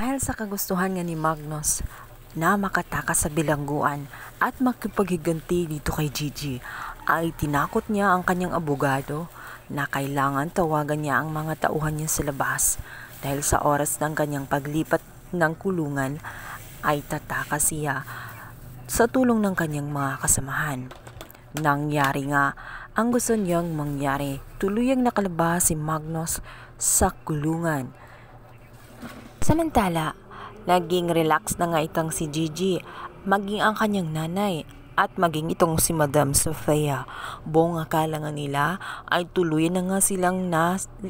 Dahil sa kagustuhan nga ni Magnus na makatakas sa bilangguan at makipaghiganti dito kay Gigi, ay tinakot niya ang kanyang abogado na kailangan tawagan niya ang mga tauhan niya sa labas dahil sa oras ng kanyang paglipat ng kulungan ay tatakas siya sa tulong ng kanyang mga kasamahan. Nangyari nga ang gusto niyang mangyari, tuluyang nakalabas si Magnus sa kulungan. Samantala, naging relax na nga itong si Gigi, maging ang kanyang nanay at maging itong si Madam Sofia. Buong akala nga nila ay tuluyan na nga silang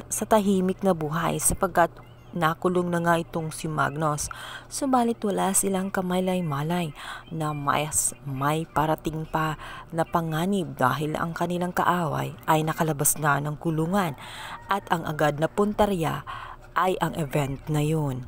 sa tahimik na buhay sapagkat nakulong na nga itong si Magnus. Subalit wala silang kamalay-malay na may parating pa na panganib dahil ang kanilang kaaway ay nakalabas na ng kulungan at ang agad na puntarya ay ang event na yun.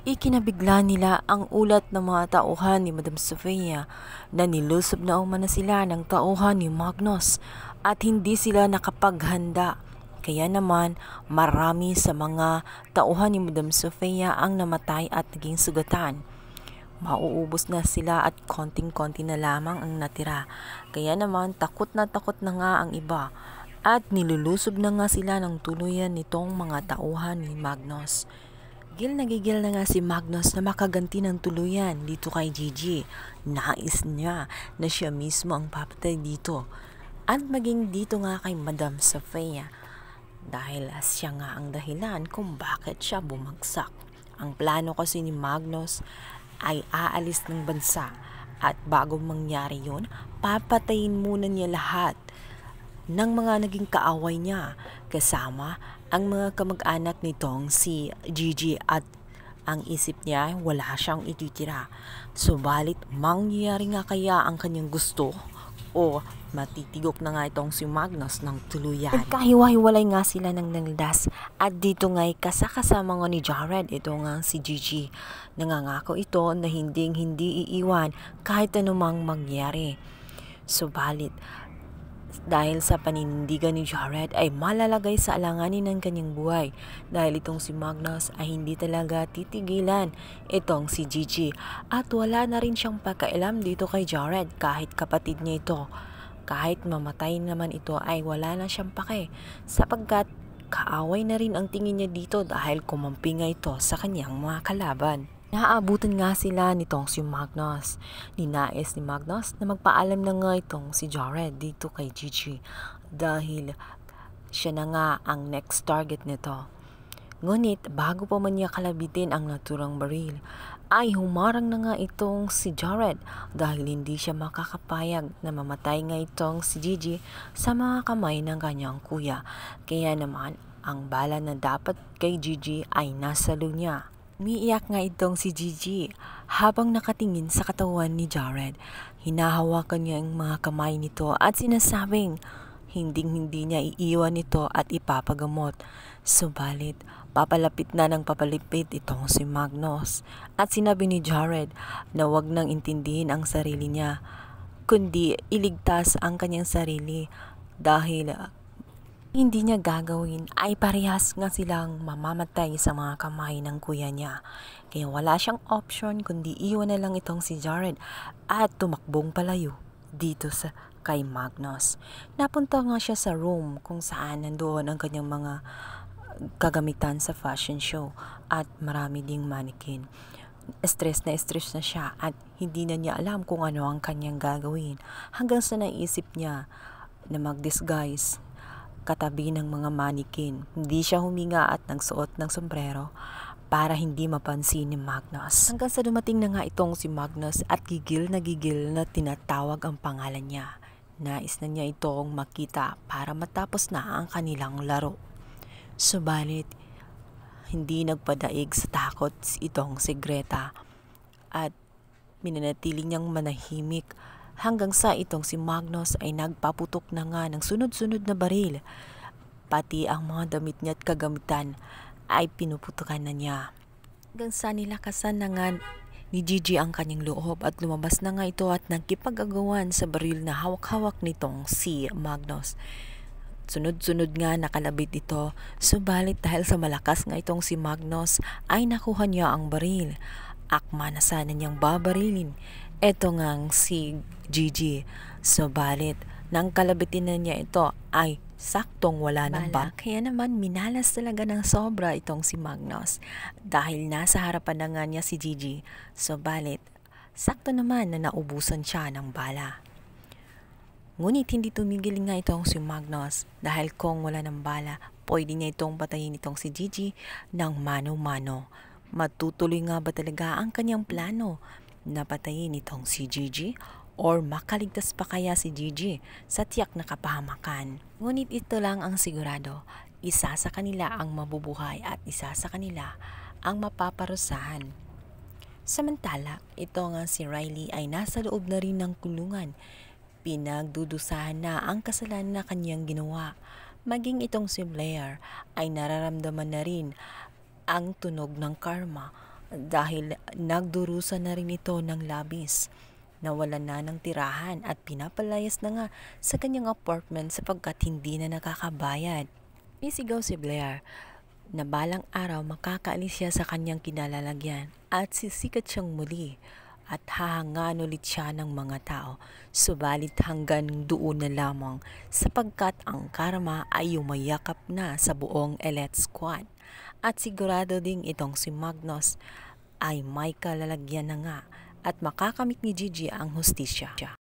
Ikinabigla nila ang ulat ng mga tauhan ni Madam Sofia na nilusob na umana sila ng tauhan ni Magnus at hindi sila nakapaghanda. Kaya naman marami sa mga tauhan ni Madam Sofia ang namatay at naging sugatan. Mauubos na sila at konting-konti na lamang ang natira. Kaya naman takot na nga ang iba. At nilulusob na nga sila ng tuluyan nitong mga tauhan ni Magnus. Gigil na nga si Magnus na makaganti ng tuluyan dito kay Gigi. Nais niya na siya mismo ang papatay dito. At maging dito nga kay Madam Sofia. Dahil siya nga ang dahilan kung bakit siya bumagsak. Ang plano kasi ni Magnus ay aalis ng bansa. At bago mangyari yun, papatayin muna niya lahat ng mga naging kaaway niya kasama ang mga kamag-anak nitong si Gigi at ang isip niya wala siyang ititira. Subalit mangyayari nga kaya ang kanyang gusto o matitigok na nga itong si Magnus ng tuluyan. Nagkahiwa-hiwalay nga sila ng nangdas at dito nga'y kasakasama nga ni Jared ito nga si Gigi. Nangangako ito na hindi iiwan kahit anumang mangyari. Subalit dahil sa paninindigan ni Jared ay malalagay sa alanganin ng kanyang buhay dahil itong si Magnus ay hindi talaga titigilan itong si Gigi at wala na rin siyang pagkailam dito kay Jared kahit kapatid niya ito. Kahit mamatay naman ito ay wala na siyang pake sapagkat kaaway na rin ang tingin niya dito dahil kumampi nga ito sa kanyang mga kalaban. Naaabutan nga sila nitong si Magnus. Ninais ni Magnus na magpaalam na nga itong si Jared dito kay Gigi dahil siya na nga ang next target nito. Ngunit bago pa man niya kalabitin ang naturang baril, ay humarang na nga itong si Jared dahil hindi siya makakapayag na mamatay nga itong si Gigi sa mga kamay ng kanyang kuya. Kaya naman ang bala na dapat kay Gigi ay nasa niya. Umiiyak nga itong si Gigi habang nakatingin sa katawan ni Jared. Hinahawakan niya ang mga kamay nito at sinasabing hindi niya iiwan ito at ipapagamot. Subalit papalapit na ng papalipit itong si Magnus at sinabi ni Jared na wag nang intindihin ang sarili niya kundi iligtas ang kanyang sarili dahil hindi niya gagawin ay parehas nga silang mamamatay sa mga kamay ng kuya niya. Kaya wala siyang option kundi iwan na lang itong si Jared at tumakbong palayo dito sa kay Magnus. Napunta nga siya sa room kung saan nandoon ang kanyang mga kagamitan sa fashion show at marami ding mannequin. Stress na siya at hindi na niya alam kung ano ang kanyang gagawin hanggang sa naisip niya na mag-disguise katabi ng mga mannequin. Hindi siya huminga at nagsuot ng sombrero para hindi mapansin ni Magnus. Hanggang sa dumating na nga itong si Magnus at gigil na tinatawag ang pangalan niya. Nais na niya itong makita para matapos na ang kanilang laro. Subalit, hindi nagpadaig sa takot itong si Greta at minanatili niyang manahimik hanggang sa itong si Magnus ay nagpaputok na nga ng sunod-sunod na baril. Pati ang mga damit niya at kagamitan ay pinuputukan na niya. Hanggang sa nilakasan na nga ni Gigi ang kanyang loob at lumabas na nga ito at nagkipag-agawan sa baril na hawak-hawak nitong si Magnus. Sunod-sunod nga nakalabit ito, subalit dahil sa malakas nga itong si Magnus ay nakuha niya ang baril. Akma na sana niyang babarilin. Ito ngang si Gigi, subalit nang kalabitin na niya ito ay saktong wala ng bala. Kaya naman minalas talaga ng sobra itong si Magnus dahil nasa harapan na nga niya si Gigi, subalit sakto naman na naubusan siya ng bala. Ngunit hindi tumigil nga itong si Magnus dahil kung wala ng bala, pwede niya itong patayin itong si Gigi ng mano-mano. Matutuloy nga ba talaga ang kanyang plano na patayin itong si Gigi or makaligtas pa kaya si Gigi sa tiyak na kapahamakan? Ngunit ito lang ang sigurado, isa sa kanila ang mabubuhay at isa sa kanila ang mapaparusahan. Samantala, ito nga si Riley ay nasa loob na rin ng kulungan. Pinagdudusahan na ang kasalanan na kanyang ginawa. Maging itong si Blair ay nararamdaman na rin ang tunog ng karma dahil nagdurusa na rin ito ng labis. Nawalan na ng tirahan at pinapalayas na nga sa kanyang apartment sapagkat hindi na nakakabayad. Isigaw si Blair na balang araw makakaalis siya sa kanyang kinalalagyan at sisikat siyang muli at hahangaan ulit siya ng mga tao. Subalit hanggang doon na lamang sapagkat ang karma ay umayakap na sa buong Elite Squad. At sigurado ding itong si Magnus ay may kalalagyan na nga at makakamit ni Gigi ang hustisya.